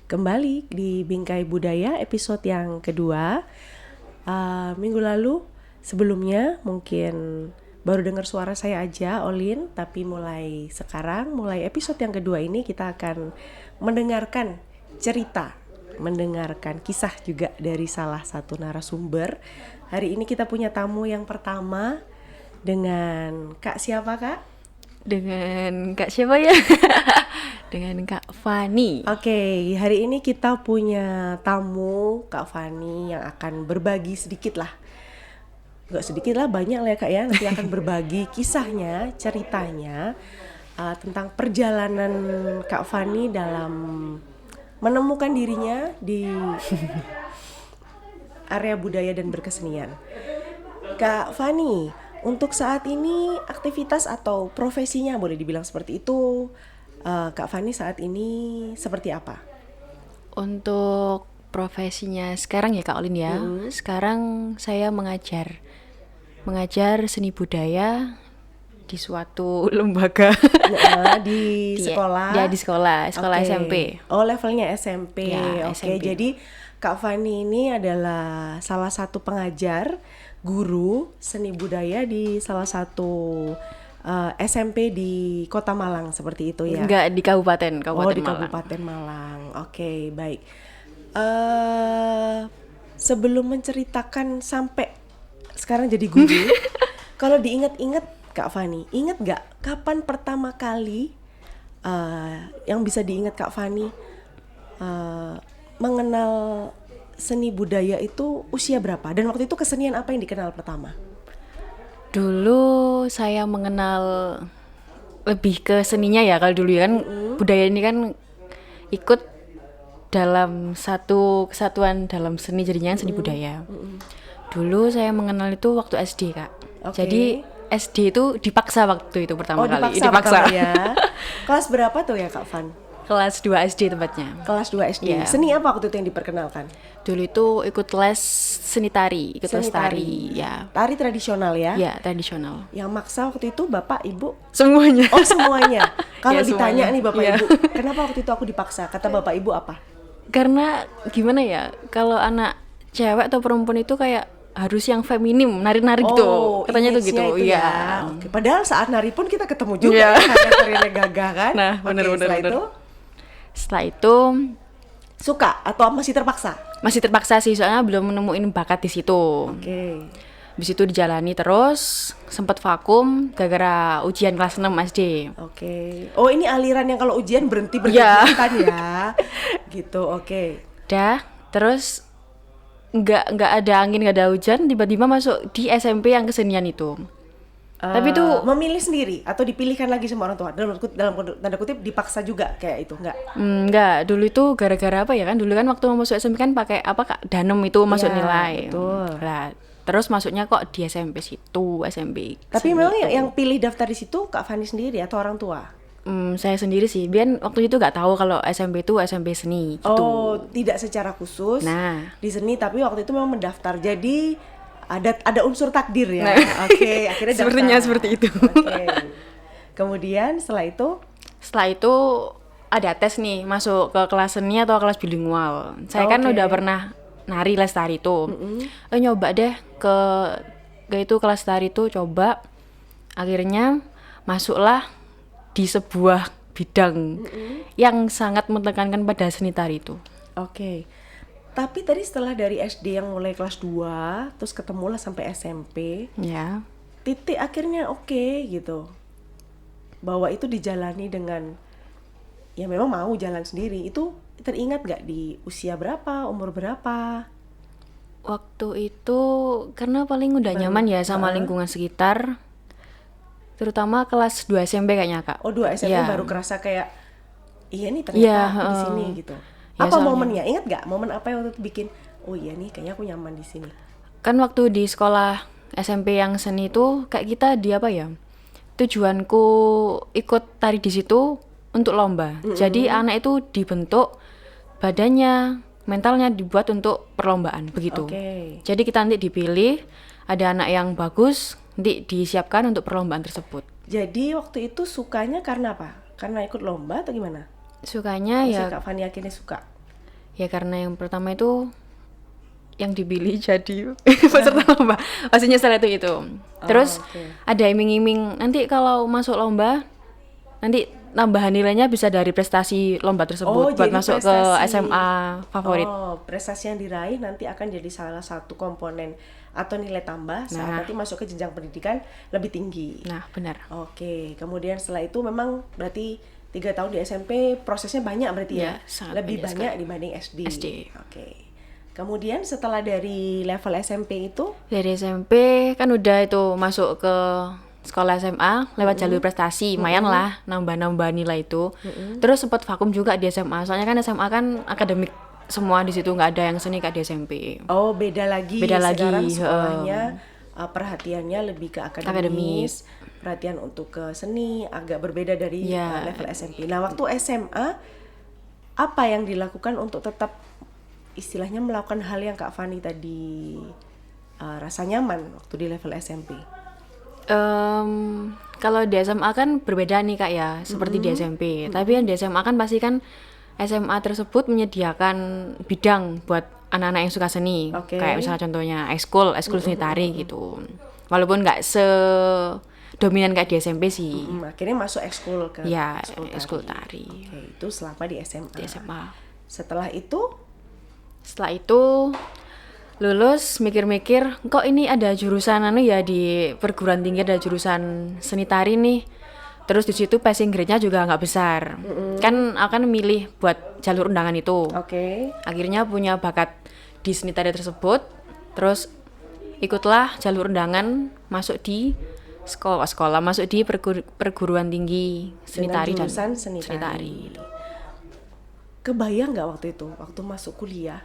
kembali di Bingkai Budaya episode yang kedua. Minggu lalu sebelumnya mungkin baru dengar suara saya aja, Olin, tapi mulai sekarang, mulai episode yang kedua ini kita akan mendengarkan cerita, mendengarkan kisah juga dari salah satu narasumber. Hari ini kita punya tamu yang pertama dengan Kak siapa, Kak? Dengan Kak siapa ya? Dengan Kak Fani. Oke, hari ini kita punya tamu Kak Fani yang akan berbagi sedikit lah. Nggak sedikit lah, banyak lah ya Kak ya. Nanti akan berbagi kisahnya, ceritanya tentang perjalanan Kak Fani dalam menemukan dirinya di area budaya dan berkesenian. Kak Fani, untuk saat ini aktivitas atau profesinya boleh dibilang seperti itu, Kak Fani saat ini seperti apa? Untuk profesinya sekarang ya Kak Olin ya. Sekarang saya mengajar seni budaya di suatu lembaga. Di sekolah? Ya, di sekolah Okay. SMP. Oh, levelnya SMP. Ya, Oke, SMP. jadi Kak Fani ini adalah salah satu pengajar, guru seni budaya di salah satu SMP di Kota Malang seperti itu ya? Enggak, di Kabupaten di Malang. Kabupaten Malang. Oke, baik. Sebelum menceritakan sampai sekarang jadi guru, kalau diingat-ingat Kak Fani, ingat gak kapan pertama kali yang bisa diingat Kak Fani mengenal seni budaya itu usia berapa? Dan waktu itu kesenian apa yang dikenal pertama? Dulu saya mengenal lebih ke seninya ya, kalau dulu ya kan budaya ini kan ikut dalam satu kesatuan dalam seni, jadinya seni budaya. Dulu saya mengenal itu waktu SD Kak. Oke. Jadi SD itu dipaksa waktu itu pertama kali. Dipaksa ya. Kelas berapa tuh ya Kak Fan? Kelas 2 SD tempatnya. Kelas 2 SD. Iya. Seni apa waktu itu yang diperkenalkan? Dulu itu ikut les seni tari, ikut les Seni tari, ya. Tari tradisional ya? Ya, tradisional. Yang maksa waktu itu Bapak, Ibu? Semuanya. Oh, semuanya. Kalau Ya, ditanya semuanya. nih Bapak Ya. Ibu, kenapa waktu itu aku dipaksa? Kata Bapak Ibu apa? Karena gimana ya, kalau anak cewek atau perempuan itu kayak harus yang feminim, nari-nari gitu. Katanya tuh gitu. image-nya itu Iya. ya. Oke. Padahal saat nari pun kita ketemu juga Iya. ya, karena tariannya gagah kan? Nah, Oke, bener. setelah itu Setelah itu suka atau masih terpaksa? masih terpaksa sih, soalnya belum menemuin bakat di situ. Oke. Habis itu dijalani terus, sempat vakum gara-gara ujian kelas 6 SD. Oke. Oh, ini aliran yang kalau ujian berhenti Iya. berkegiatan ya. Gitu, oke. Dah, terus nggak ada angin, nggak ada hujan, tiba-tiba masuk di SMP yang kesenian itu. Tapi itu memilih sendiri atau dipilihkan lagi sama orang tua? Dalam tanda kutip dipaksa juga kayak itu, enggak? Enggak, dulu itu gara-gara apa ya kan? Dulu kan waktu mau masuk SMP kan pakai apa Kak? Danem itu masuk Iya, nilai. betul. Lah, terus masuknya kok di SMP situ, SMP. Tapi seni memang itu. yang pilih daftar di situ Kak Fani sendiri atau orang tua? Saya sendiri sih. Biar waktu itu nggak tahu kalau SMP itu SMP seni gitu. Oh, tidak secara khusus Nah. di seni, tapi waktu itu memang mendaftar. Jadi ada unsur takdir ya. Nah. Oke, akhirnya daftar. Sepertinya seperti itu. Oke. Kemudian setelah itu Setelah itu ada tes nih masuk ke kelas seni atau kelas bilingual. Saya kan Oke. udah pernah nari les tari itu. Nyoba deh ke itu kelas tari itu, coba. Akhirnya masuklah di sebuah bidang yang sangat menekankan pada seni tari itu. Oke. Tapi tadi setelah dari SD yang mulai kelas 2, terus ketemulah sampai SMP, Ya. titik akhirnya oke gitu. Bahwa itu dijalani dengan ya memang mau jalan sendiri. Itu teringat gak di usia berapa, umur berapa? Waktu itu karena paling udah nyaman ya sama lingkungan sekitar. Terutama kelas 2 SMP kayaknya, Kak. Oh, 2 SMP Ya. baru kerasa kayak iya nih ternyata Iya, aku di sini gitu. Ya, Apa soalnya- momennya? Ingat gak momen apa yang waktu itu bikin oh iya nih kayaknya aku nyaman di sini. Kan waktu di sekolah SMP yang seni itu kayak kita di apa ya? Tujuanku ikut tari di situ untuk lomba. Jadi anak itu dibentuk badannya, mentalnya dibuat untuk perlombaan begitu. Oke. Jadi kita nanti dipilih, ada anak yang bagus, nanti disiapkan untuk perlombaan tersebut. Jadi waktu itu sukanya karena apa? Karena ikut lomba atau gimana? Sukanya Maksudnya ya Kak Fani akhirnya suka. Ya karena yang pertama itu yang dipilih jadi peserta lomba. Maksudnya setelah itu. Terus oke. ada iming-iming nanti kalau masuk lomba nanti tambahan nilainya bisa dari prestasi lomba tersebut buat jadi masuk ke prestasi. SMA favorit. Oh, prestasi yang diraih nanti akan jadi salah satu komponen atau nilai tambah saat nanti masuk ke jenjang pendidikan lebih tinggi. Nah, benar. Oke, kemudian setelah itu memang berarti 3 tahun di SMP prosesnya banyak berarti ya? Ya, sangat Lebih banyak banyak dibanding SD. SD. Oke. Kemudian setelah dari level SMP itu, Dari SMP kan udah itu masuk ke sekolah SMA lewat jalur prestasi, lumayan lah nambah-nambah nilai itu. Terus sempat vakum juga di SMA, soalnya kan SMA kan akademik semua di situ, nggak ada yang seni kayak di SMP. oh beda lagi. Beda lagi, Sekarang sekolahnya perhatiannya lebih ke akademis, perhatian untuk ke seni agak berbeda dari Ya. level SMP. Nah, waktu SMA apa yang dilakukan untuk tetap istilahnya melakukan hal yang Kak Fani tadi rasa nyaman waktu di level SMP? Kalau di SMA kan berbeda nih Kak ya, seperti di SMP. Tapi yang di SMA kan pasti kan SMA tersebut menyediakan bidang buat anak-anak yang suka seni. Oke. Kayak misalnya contohnya ekskul seni tari gitu. Walaupun nggak dominan kayak di SMP sih. Akhirnya masuk ekskul ke Ya, ekskul tari. ekskul tari Oke, itu selama di SMA. di SMA. Setelah itu, Setelah itu lulus mikir-mikir kok ini ada jurusan ya di perguruan tinggi ada jurusan seni tari nih. Terus di situ passing grade-nya juga nggak besar. Kan akan milih buat jalur undangan itu. oke. Akhirnya punya bakat di seni tari tersebut. Terus ikutlah jalur undangan masuk di sekolah masuk di perguruan tinggi seni Dengan tari dan jurusan seni tari. Kebayang nggak waktu itu, waktu masuk kuliah,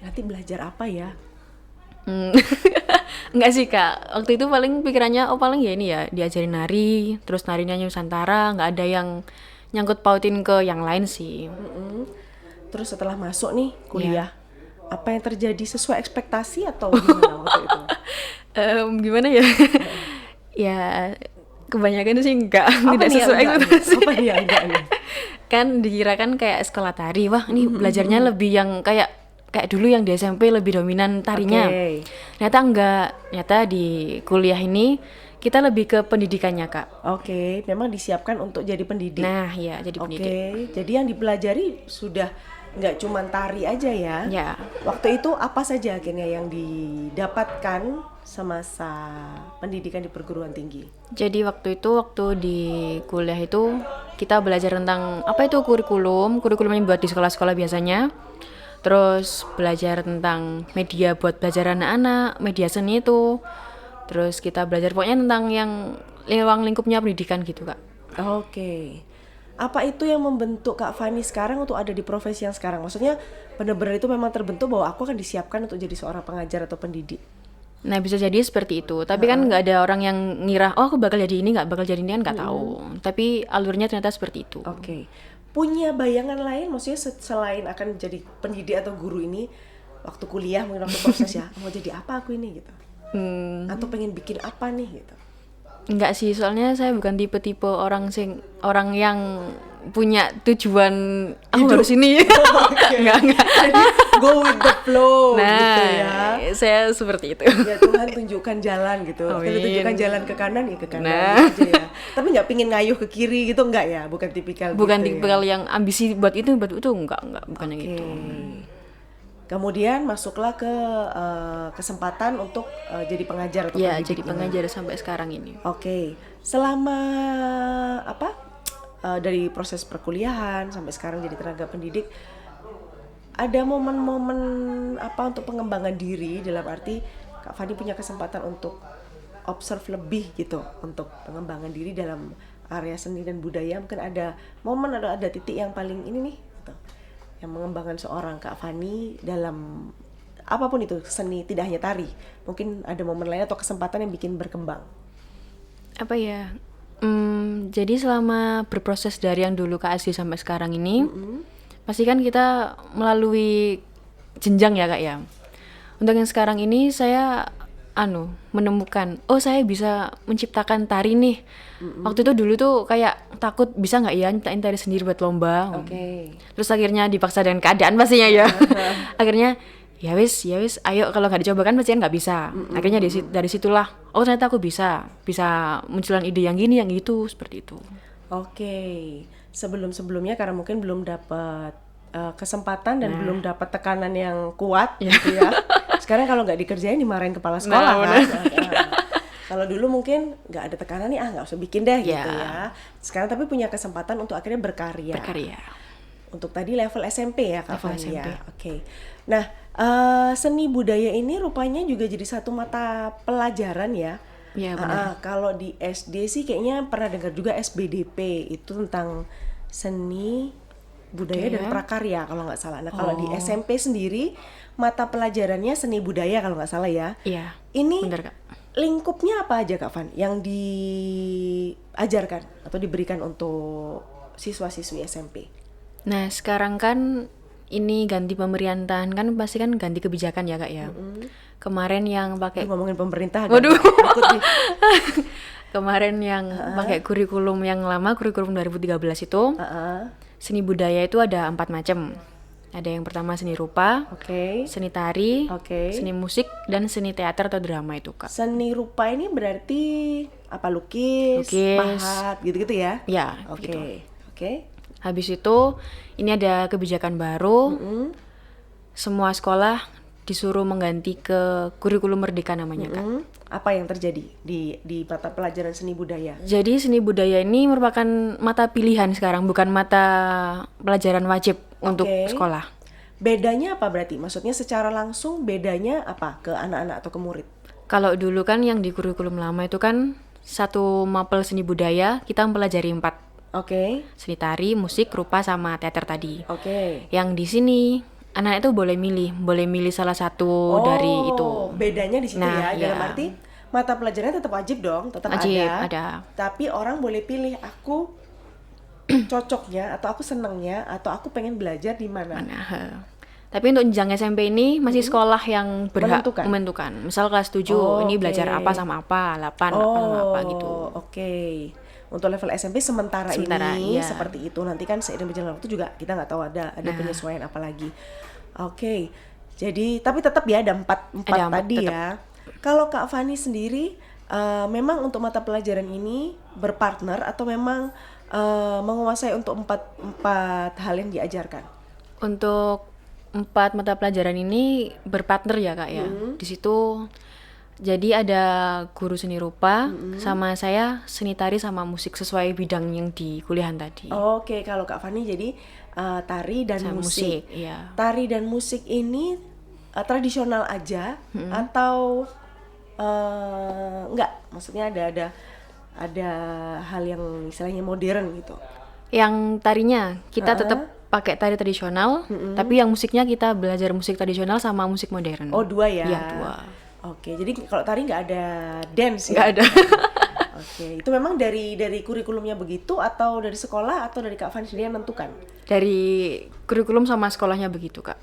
nanti belajar apa ya? Enggak sih Kak, waktu itu paling pikirannya paling ya ini ya diajarin nari, terus narinya Nusantara, nggak ada yang nyangkut pautin ke yang lain sih. Terus setelah masuk nih kuliah, apa yang terjadi sesuai ekspektasi atau gimana waktu itu? Gimana ya? Ya kebanyakan sih enggak, tidak nih yang sesuai enggak nih? ekspektasi. Apa nih yang enggak nih? Kan dikirakan kayak sekolah tari, wah ini belajarnya lebih yang kayak dulu yang di SMP lebih dominan tarinya. Oke. Ternyata enggak, ternyata di kuliah ini kita lebih ke pendidikannya Kak. Oke, memang disiapkan untuk jadi pendidik. Nah ya jadi Oke, pendidik. jadi yang dipelajari sudah nggak cuma tari aja ya. Ya. Waktu itu apa saja akhirnya yang didapatkan semasa pendidikan di perguruan tinggi? Jadi waktu di kuliah itu kita belajar tentang apa itu kurikulum yang buat di sekolah-sekolah biasanya. Terus belajar tentang media buat belajar anak-anak, media seni itu. Terus kita belajar pokoknya tentang yang ruang lingkupnya pendidikan gitu Kak. Oke. Apa itu yang membentuk Kak Fani sekarang untuk ada di profesi yang sekarang? Maksudnya benar-benar itu memang terbentuk bahwa aku akan disiapkan untuk jadi seorang pengajar atau pendidik. Nah bisa jadi seperti itu. Tapi kan nggak ada orang yang ngira, oh aku bakal jadi ini, nggak bakal jadi ini kan nggak tahu. Tapi alurnya ternyata seperti itu. Oke. Punya bayangan lain maksudnya selain akan jadi pendidik atau guru ini waktu kuliah mungkin waktu proses ya, mau jadi apa aku ini gitu. Atau pengen bikin apa nih gitu. Enggak sih, soalnya saya bukan tipe-tipe orang yang punya tujuan aku harus ini. Enggak. Jadi go with the flow gitu ya. Saya seperti itu. Ya Tuhan tunjukkan jalan gitu. Kalau Amin. tunjukkan jalan ke kanan ya ke kanan Nah. gitu aja ya. Tapi nggak pingin ngayuh ke kiri gitu enggak ya? Bukan tipikal Bukan gitu tipikal ya. yang ambisi buat itu enggak, bukan yang itu. Kemudian masuklah ke kesempatan untuk jadi pengajar atau Ya, pendidik jadi ini. pengajar sampai sekarang ini. Oke, selama dari proses perkuliahan sampai sekarang jadi tenaga pendidik, ada momen-momen apa untuk pengembangan diri dalam arti Kak Fani punya kesempatan untuk observe lebih gitu untuk pengembangan diri dalam area seni dan budaya. Mungkin ada momen atau ada titik yang paling ini nih gitu, yang mengembangkan seorang Kak Fani dalam apapun itu seni, tidak hanya tari. Mungkin ada momen lain atau kesempatan yang bikin berkembang. Apa ya? Jadi selama berproses dari yang dulu KSG sampai sekarang ini, pasti kan kita melalui jenjang ya Kak ya. Untuk yang sekarang ini saya menemukan, oh saya bisa menciptakan tari nih. Waktu itu dulu tuh kayak takut bisa nggak ya nyiptain tari sendiri buat lomba. Oke. Terus akhirnya dipaksa dengan keadaan pastinya ya. Akhirnya ya wis, ayo kalau nggak dicoba kan pasti nggak bisa. Akhirnya dari situlah, oh ternyata aku bisa munculan ide yang gini yang gitu seperti itu. Oke. Sebelum-sebelumnya karena mungkin belum dapat kesempatan dan belum dapat tekanan yang kuat gitu ya. Sekarang kalau nggak dikerjain dimarahin kepala sekolah kan. Kalau dulu mungkin nggak ada tekanan nih, nggak usah bikin deh gitu ya. Sekarang tapi punya kesempatan untuk akhirnya berkarya. Untuk tadi level SMP ya Kak Fani ya. Oke. Nah, seni budaya ini rupanya juga jadi satu mata pelajaran ya. Iya benar. Kalau di SD sih kayaknya pernah dengar juga SBDP itu tentang seni budaya dan prakarya kalau nggak salah. Nah kalau di SMP sendiri mata pelajarannya seni budaya kalau nggak salah ya. Iya. Ini benar, Kak. Lingkupnya apa aja Kak Van yang diajarkan atau diberikan untuk siswa-siswi SMP? Nah sekarang kan ini ganti pemerintahan kan pasti kan ganti kebijakan ya Kak ya. Kemarin yang pakai ngomongin pemerintah. Waduh. Takut nih. Kemarin yang pakai kurikulum yang lama, kurikulum 2013 itu. Seni budaya itu ada 4 macam. Ada yang pertama seni rupa, seni tari, seni musik, dan seni teater atau drama itu Kak. Seni rupa ini berarti apa? Lukis. Pahat, gitu-gitu ya? Ya, Oke. Gitu. Habis itu ini ada kebijakan baru. Semua sekolah disuruh mengganti ke kurikulum merdeka namanya Kak. Apa yang terjadi di mata pelajaran seni budaya? Jadi seni budaya ini merupakan mata pilihan sekarang, bukan mata pelajaran wajib untuk sekolah. Bedanya apa berarti? Maksudnya secara langsung bedanya apa ke anak-anak atau ke murid? Kalau dulu kan yang di kurikulum lama itu kan satu mapel seni budaya kita mempelajari 4. Seni tari, musik, rupa, sama teater tadi. Yang di sini anak itu boleh milih salah satu dari itu. Bedanya di situ ya. Dalam arti mata pelajarannya tetap wajib dong, tetap ada. Tapi orang boleh pilih aku cocoknya atau aku senengnya atau aku pengen belajar di mana. Tapi untuk jenjang SMP ini masih sekolah yang berhak menentukan. Misal kelas 7 ini belajar apa sama apa, 8 apa sama apa gitu. Untuk level SMP sementara ini seperti itu. Nanti kan seiring berjalan waktu juga kita nggak tahu ada penyesuaian apa lagi. Jadi tapi tetap ya ada 4 tadi tetap. Ya. Kalau Kak Fani sendiri memang untuk mata pelajaran ini berpartner atau memang menguasai untuk 4 hal yang diajarkan? Untuk 4 mata pelajaran ini berpartner ya Kak ya. Di situ jadi ada guru seni rupa sama saya seni tari sama musik sesuai bidang yang di kuliahan tadi. Kalau Kak Fani jadi tari dan sama musik. Iya. Tari dan musik ini tradisional aja atau enggak? Maksudnya ada hal yang istilahnya modern gitu. Yang tarinya kita tetap pakai tari tradisional, tapi yang musiknya kita belajar musik tradisional sama musik modern. 2 ya? Iya 2. Jadi kalau tari nggak ada dance ya? Nggak ada. Itu memang dari kurikulumnya begitu atau dari sekolah atau dari Kak Fani sendiri yang menentukan? Dari kurikulum sama sekolahnya begitu Kak.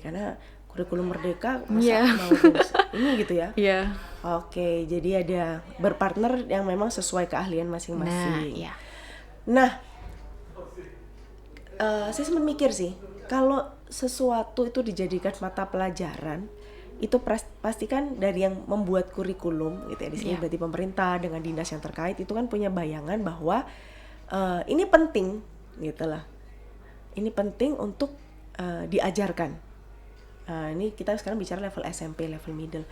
Karena kurikulum merdeka masa mau dance ini gitu ya? Iya. Jadi ada berpartner yang memang sesuai keahlian masing-masing. Nah, saya sempat mikir sih, kalau sesuatu itu dijadikan mata pelajaran, itu pasti kan dari yang membuat kurikulum gitu ya, di sini berarti pemerintah dengan dinas yang terkait itu kan punya bayangan bahwa ini penting gitu lah. Ini penting untuk diajarkan. Ini kita sekarang bicara level SMP, level middle.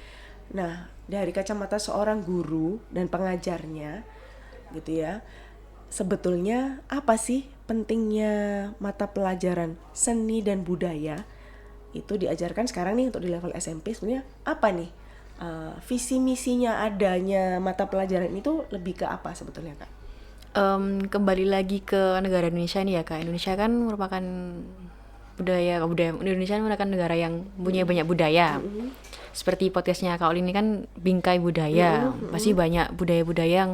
Nah, dari kacamata seorang guru dan pengajarnya gitu ya, sebetulnya apa sih pentingnya mata pelajaran seni dan budaya itu diajarkan sekarang nih untuk di level SMP? Sebenarnya apa nih visi misinya adanya mata pelajaran itu lebih ke apa sebetulnya Kak? Kembali lagi ke negara Indonesia ini ya Kak. Indonesia kan merupakan Indonesia merupakan negara yang punya banyak budaya. Seperti podcastnya Kak Olin ini kan bingkai budaya. Pasti banyak budaya-budaya yang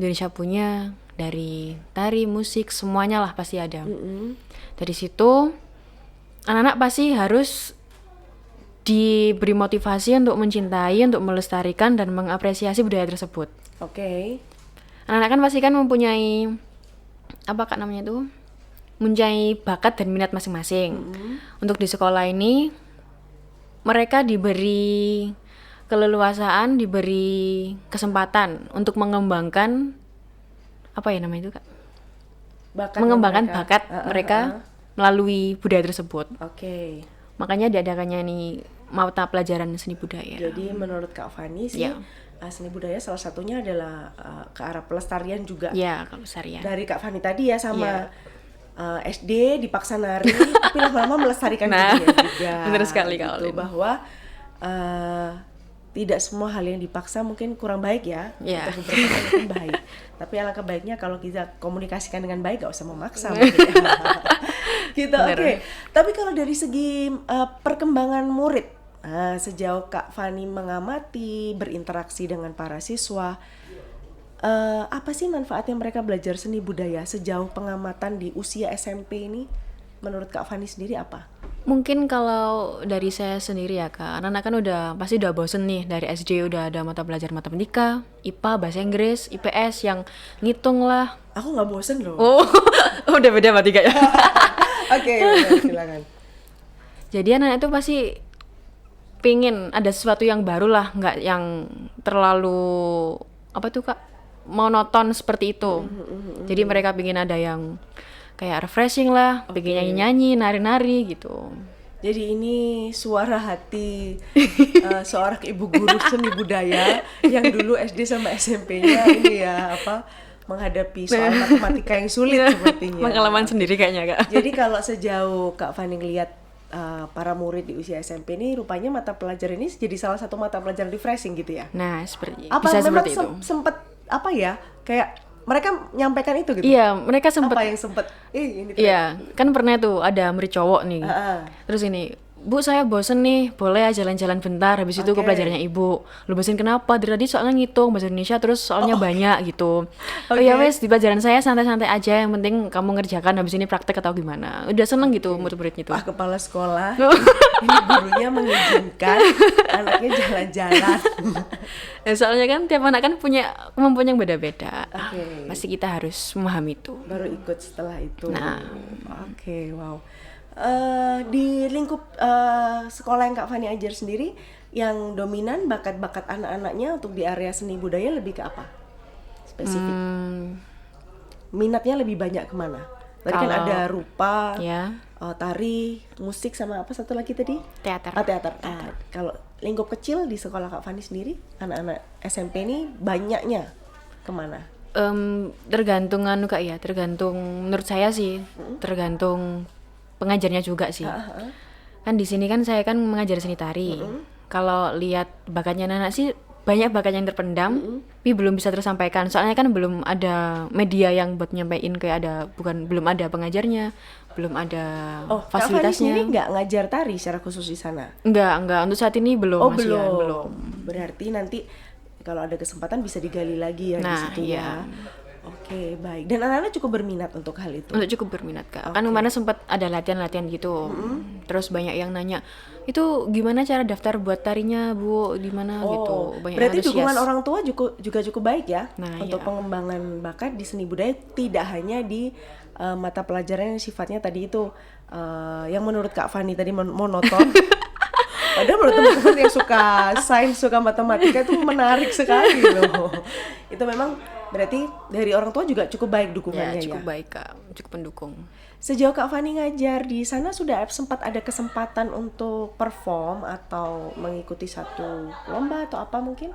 Indonesia punya, dari tari, musik, semuanya lah pasti ada. Dari situ anak-anak pasti harus diberi motivasi untuk mencintai, untuk melestarikan dan mengapresiasi budaya tersebut. Oke. Anak-anak kan pasti kan mempunyai apa kak namanya itu, mempunyai bakat dan minat masing-masing. Untuk di sekolah ini mereka diberi keleluasaan, diberi kesempatan untuk mengembangkan apa ya namanya itu kak, mengembangkan bakat mereka melalui budaya tersebut. Oke. Makanya diadakannya nih mata pelajaran seni budaya. Jadi menurut Kak Fani sih seni budaya salah satunya adalah ke arah pelestarian juga. Ya, kalau pelestarian. Dari Kak Fani tadi ya sama SD dipaksa nari, tapi lama-lama melestarikan budaya juga. Benar sekali Kak gitu, Olin. bahwa tidak semua hal yang dipaksa mungkin kurang baik ya. Iya. Untuk beberapa mungkin baik. Tapi alangkah baiknya kalau kita komunikasikan dengan baik, gak usah memaksa. Mungkin. Gitu, oke. Tapi kalau dari segi perkembangan murid, sejauh Kak Fani mengamati, berinteraksi dengan para siswa, apa sih manfaatnya mereka belajar seni budaya sejauh pengamatan di usia SMP ini? Menurut Kak Fani sendiri apa? Mungkin kalau dari saya sendiri ya kak, anak-anak kan pasti udah bosen nih, dari SD udah ada mata pelajaran matematika, IPA, bahasa Inggris, IPS yang ngitung lah. Aku nggak bosen loh. Oh, udah beda berarti kak ya. Oke, silakan. Jadi anak itu pasti pingin ada sesuatu yang baru lah, nggak yang terlalu apa tuh kak, monoton seperti itu. Jadi mereka pingin ada yang kayak refreshing lah, pingin nyanyi-nyanyi, nari-nari gitu. Jadi ini suara hati seorang ibu guru seni budaya yang dulu SD sama SMP-nya ini ya menghadapi soal matematika yang sulit sepertinya. Pengalaman sendiri kayaknya kak. Jadi kalau sejauh Kak Fani ngelihat para murid di usia SMP ini, rupanya mata pelajaran ini jadi salah satu mata pelajaran refreshing gitu ya? Nah seperti Apa bisa memang seperti itu. sempet apa ya, kayak mereka menyampaikan itu gitu? Iya, mereka sempet. Apa yang sempet? Ini Iya, kan pernah tuh ada murid cowok nih. Terus ini, Bu saya bosen nih, boleh ya jalan-jalan bentar, habis itu ke pelajarannya ibu. Lu bosen kenapa? Dari tadi soalnya ngitung bahasa Indonesia, terus soalnya banyak gitu. Oh ya wes, di pelajaran saya santai-santai aja, yang penting kamu ngerjakan, habis ini praktek atau gimana. Udah seneng gitu murid-muridnya tuh. Pak Kepala Sekolah, ini gurunya mengizinkan anaknya jalan-jalan. Ya, soalnya kan tiap anak kan punya kemampuan yang beda-beda. Oke. Pasti kita harus memahami itu. Baru ikut setelah itu. Nah. Oke, wow. Di lingkup sekolah yang Kak Fani ajar sendiri, yang dominan bakat-bakat anak-anaknya untuk di area seni budaya lebih ke apa? Spesifik. Minatnya lebih banyak kemana? Tadi kan ada rupa, Ya. tari, musik, sama apa satu lagi tadi? Teater. Teater. Kalau lingkup kecil di sekolah Kak Fani sendiri, anak-anak SMP ini banyaknya kemana? Tergantung kak ya, tergantung menurut saya sih, tergantung pengajarnya juga sih. Kan di sini kan saya kan mengajar seni tari. Kalau lihat bakatnya anak sih banyak bakat yang terpendam, tapi belum bisa tersampaikan. Soalnya kan belum ada media yang buat nyampein, kayak belum ada pengajarnya, belum ada Kak Fani fasilitasnya. sendiri nggak ngajar tari secara khusus di sana? Enggak, untuk saat ini belum. Masih ya, belum. Berarti nanti kalau ada kesempatan bisa digali lagi ya di Nah, situ iya. ya. Oke, baik. Dan anak-anak cukup berminat untuk hal itu. Untuk cukup berminat kak. Kan kemarin sempat ada latihan-latihan gitu. Terus banyak yang nanya, itu gimana cara daftar buat tarinya bu, di mana gitu. Banyak Berarti antusias. dukungan orang tua juga cukup baik ya Nah, untuk iya. pengembangan bakat di seni budaya, tidak hanya di mata pelajaran yang sifatnya tadi itu yang menurut Kak Fani tadi monoton. Padahal menurut teman-teman yang suka sains, suka matematika itu menarik sekali loh. Itu memang berarti dari orang tua juga cukup baik dukungannya ya. Cukup baik kak, cukup mendukung. Sejauh Kak Fani ngajar di sana, sudah sempat ada kesempatan untuk perform atau mengikuti satu lomba atau apa mungkin?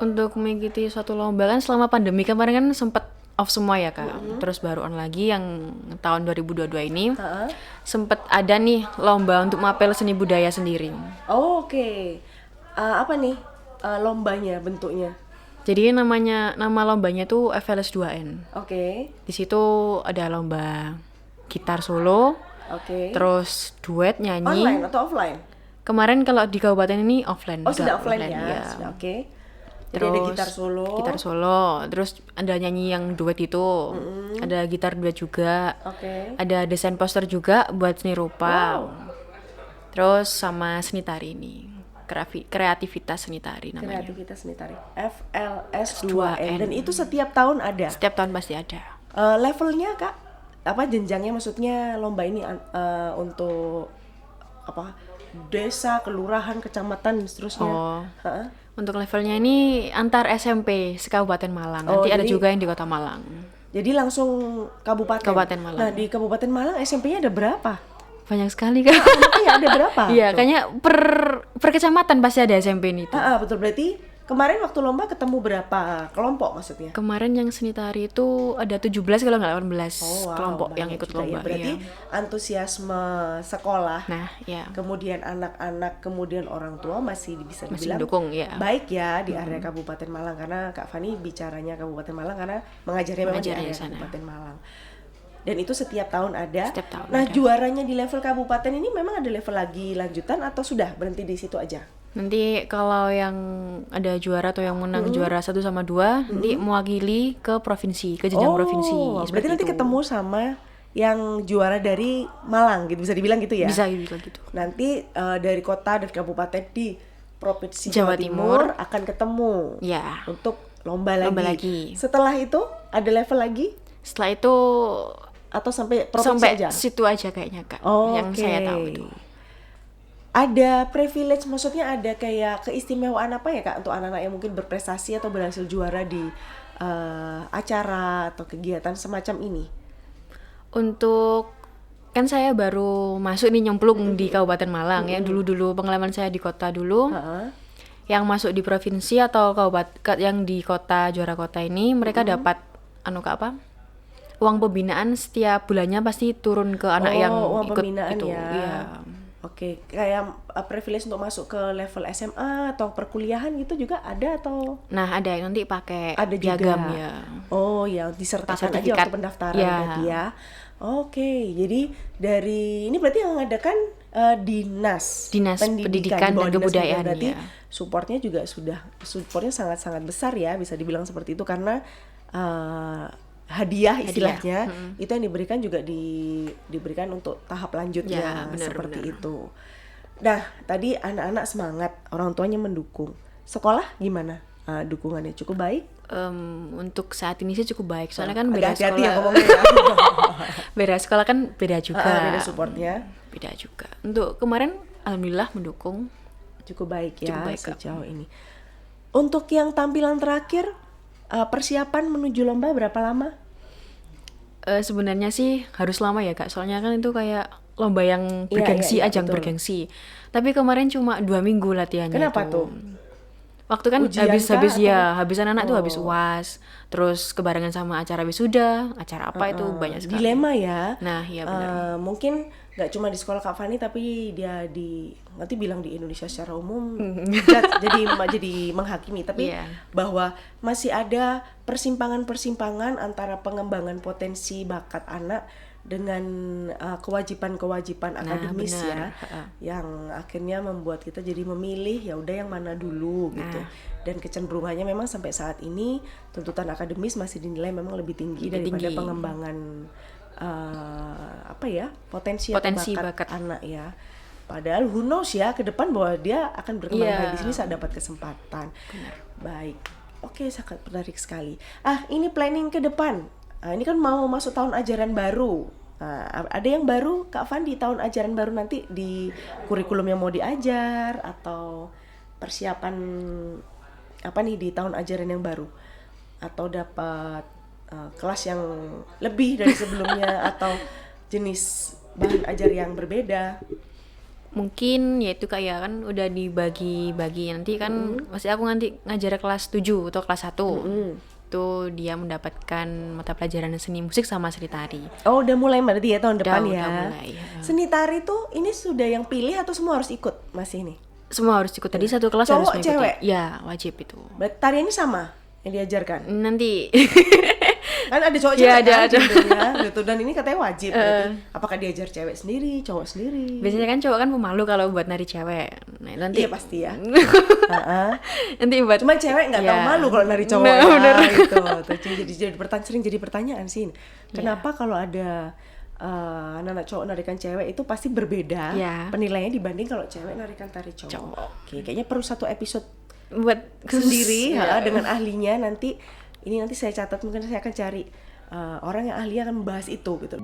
Untuk mengikuti suatu lomba kan selama pandemi kemarin kan sempat off semua ya kak. Terus baru on lagi yang tahun 2022 ini. Sempat ada nih lomba untuk mapel seni budaya sendiri. Oh, oke. Apa nih lombanya bentuknya? Jadi nama lombanya tuh FLS 2N. Oke. Di situ ada lomba gitar solo, Oke. terus duet nyanyi. Online atau offline? Kemarin kalau di kabupaten ini offline. Oh, sudah offline ya. ya. Sudah, oke. Jadi Terus ada gitar solo. Gitar solo, terus ada nyanyi yang duet itu. Ada gitar duet juga. Oke. Ada desain poster juga buat seni rupa. Terus sama seni tari ini. Kreativitas seni tari namanya. Kreativitas seni tari. FLS2N. Dan itu setiap tahun ada. Setiap tahun pasti ada. Levelnya Kak, apa jenjangnya, maksudnya lomba ini untuk apa? Desa, kelurahan, kecamatan dan seterusnya. Oh. Heeh. Untuk levelnya ini antar SMP se-Kabupaten Malang. Nanti ada jadi- juga yang di Kota Malang. Jadi langsung kabupaten. Kabupaten Malang. Nah, di Kabupaten Malang SMP-nya ada berapa? Banyak sekali kan. Iya, ada berapa? Iya, kayaknya per kecamatan pasti ada SMP ini tuh. Betul, berarti kemarin waktu lomba ketemu berapa kelompok maksudnya? Kemarin yang seni tari itu ada 17 kalau nggak 18 Wow, kelompok yang banyak ikut juga ya. lomba. Berarti Iya. antusiasme sekolah, Nah, ya. kemudian anak-anak, kemudian orang tua masih bisa Masih dibilang mendukung, ya. baik ya di area Kabupaten Malang, karena Kak Fani bicaranya Kabupaten Malang karena mengajarnya memang di Mengajarnya area di sana. Kabupaten Malang. Dan itu setiap tahun ada. Setiap tahun Nah, ada. juaranya di level kabupaten ini memang ada level lagi lanjutan atau sudah berhenti di situ aja? Nanti kalau yang ada juara atau yang menang juara 1 sama 2 nanti mewakili ke provinsi, ke jenjang provinsi. Berarti seperti nanti itu. ketemu sama yang juara dari Malang gitu, bisa dibilang gitu ya? Bisa bilang gitu. Nanti dari kota dan kabupaten di provinsi Jawa Jawa Timur Timur akan ketemu Ya. untuk lomba lagi. Lomba lagi. Setelah itu ada level lagi Setelah itu atau sampai provinsi sampai aja? situ aja kayaknya Kak. Yang Oke. saya tahu itu. Ada privilege, maksudnya ada kayak keistimewaan apa ya Kak untuk anak-anak yang mungkin berprestasi atau berhasil juara di acara atau kegiatan semacam ini? Untuk kan saya baru masuk nih nyemplung di Kabupaten Malang ya. Dulu pengalaman saya di kota dulu. Heeh. Yang masuk di provinsi atau kabupaten yang di kota juara kota ini mereka dapat Kak apa? Uang pembinaan setiap bulannya pasti turun ke anak yang uang ikut pembinaan itu. ya. Iya. Oke, kayak privilege untuk masuk ke level SMA atau perkuliahan gitu juga ada atau Nah, ada yang nanti pakai ada juga? piagam ya. Oh ya, disertakan aja Sertifikat. waktu pendaftaran Ya. berarti ya. Oke, jadi dari ini berarti yang mengadakan Dinas Pendidikan di bawah dan Dinas Kebudayaan, berarti ya. supportnya sangat-sangat besar ya, bisa dibilang seperti itu karena hadiah istilahnya itu yang diberikan juga diberikan untuk tahap lanjutnya Ya, benar, seperti benar. itu. Nah, tadi anak-anak semangat, orang tuanya mendukung. Sekolah gimana? Dukungannya cukup baik? Untuk saat ini sih cukup baik. Soalnya kan Agak beda hati-hati ya sekolah. ngomongnya ya. Beda sekolah kan beda juga. Beda supportnya. Beda juga. Untuk kemarin alhamdulillah mendukung. Cukup baik ya Cukup baik, Kak. sejauh ini. Untuk yang tampilan terakhir, persiapan menuju lomba berapa lama? Sebenarnya sih harus lama ya Kak. Soalnya kan itu kayak lomba yang bergengsi, iya, ajang betul. bergengsi. Tapi kemarin cuma 2 minggu latihannya. Kenapa itu. tuh? Waktu kan Ujian habis kah atau- habisan anak tuh habis UAS, terus kebarengan sama acara wisuda, acara apa itu banyak sekali. Dilema ya. Nah, iya benar. Mungkin nggak cuma di sekolah Kak Fani, tapi dia nanti bilang di Indonesia secara umum jadi menghakimi, tapi Iya. bahwa masih ada persimpangan-persimpangan antara pengembangan potensi bakat anak dengan kewajiban-kewajiban akademis benar. ya, yang akhirnya membuat kita jadi memilih ya udah yang mana dulu gitu. Dan kecenderungannya memang sampai saat ini tuntutan akademis masih dinilai memang lebih tinggi daripada tinggi. pengembangan potensi atau bakat anak ya. Padahal who knows ya ke depan bahwa dia akan berkembang Iya. baik di sini saat dapat kesempatan. Baik. Oke, sangat menarik sekali. Ini planning ke depan. Ini kan mau masuk tahun ajaran baru. Ada yang baru Kak Van di tahun ajaran baru nanti di kurikulum yang mau diajar atau persiapan apa nih di tahun ajaran yang baru? Atau dapat kelas yang lebih dari sebelumnya atau jenis bahan ajar yang berbeda? Mungkin ya itu kayak kan udah dibagi-bagi nanti kan masih aku nanti ngajar kelas 7 atau kelas 1. Itu dia mendapatkan mata pelajaran seni musik sama seni tari. Oh, udah mulai berarti ya tahun depan ya. Udah mulai, ya. Seni tari tuh ini sudah yang pilih atau semua harus ikut masih nih? Semua harus ikut. Tadi satu kelas Cowok, harus mengikuti. cewek? Ya, wajib itu. Berarti tariannya sama yang diajarkan? Nanti Kan ada cowok Ya, cewek ada. kan judulnya, gitu. Dan ini katanya wajib berarti. Apakah diajar cewek sendiri, cowok sendiri? biasanya kan cowok kan pemalu kalau buat nari cewek. Nah, nanti Iya pasti ya. Heeh. nanti buat Cuma cewek nggak tahu Ya. malu kalau nari cowok Nah, ya, bener. gitu. Terus sering jadi pertanyaan sih. Kenapa kalau ada anak cowok narikan cewek itu pasti berbeda Ya. penilaiannya dibanding kalau cewek narikan tari cowok. Oke, kayaknya perlu satu episode Buat sendiri ya. dengan ahlinya. Nanti saya catat, mungkin saya akan cari orang yang ahli akan membahas itu gitu.